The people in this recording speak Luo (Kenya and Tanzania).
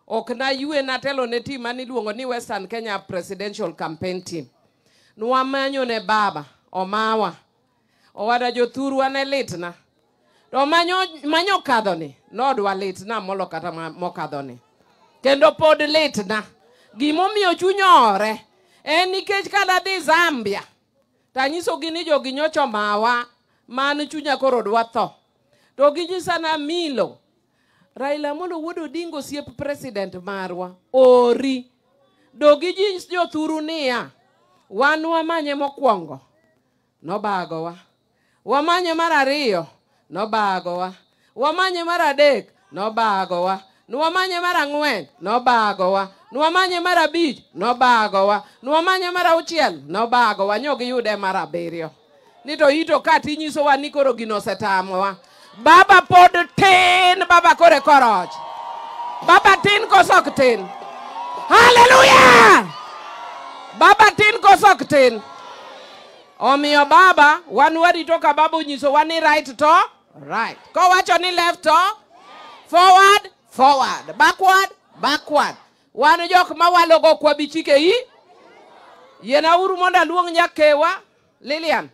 ok na yue na telo ne team mani luongo ni Western Kenya Presidential Campaign Team. Nwamanyo ne baba, omawa. Owada jothurwa ne litna. To manyo kadhoni, nodwa litna molo kata mokadhoni. Kendo pod litna. Gimomiyo chunyore. Nikech kada dhi Zambia. Tanyiso gini jogi nyocho mawa. Man chunya koro dwa tho. To ginyisa na Amilo. Raila Amolo Wuod Odinga osiep president marwa. Ori. Dogi jothuru niya. Wan wamanye mokwongo. Nobagowa. Wamanye mar ariyo. Nobagowa. Wamanye mar adek. Nobagowa. Nwamanye mar ang'wen. Nobagowa. Nwamanye mar abich. Nobagowa. Nwamanye mar auchiel. Nobagowa. Nyogi yude mar abiriyo. Nito ito kati nyiso wa ni koro gino setamowa. Baba pod tin. Baba kore koroch. Baba tin kosok tin. Hallelujah! Baba tin kosok tin. Omiyo baba, wan warito ka baba unyiso wani right to right. Kowacho ni left to forward, forward. Backward, backward. Wan jok mawalogo kwa bichike hii. Yena uru monda luong nyakewa. Lilian.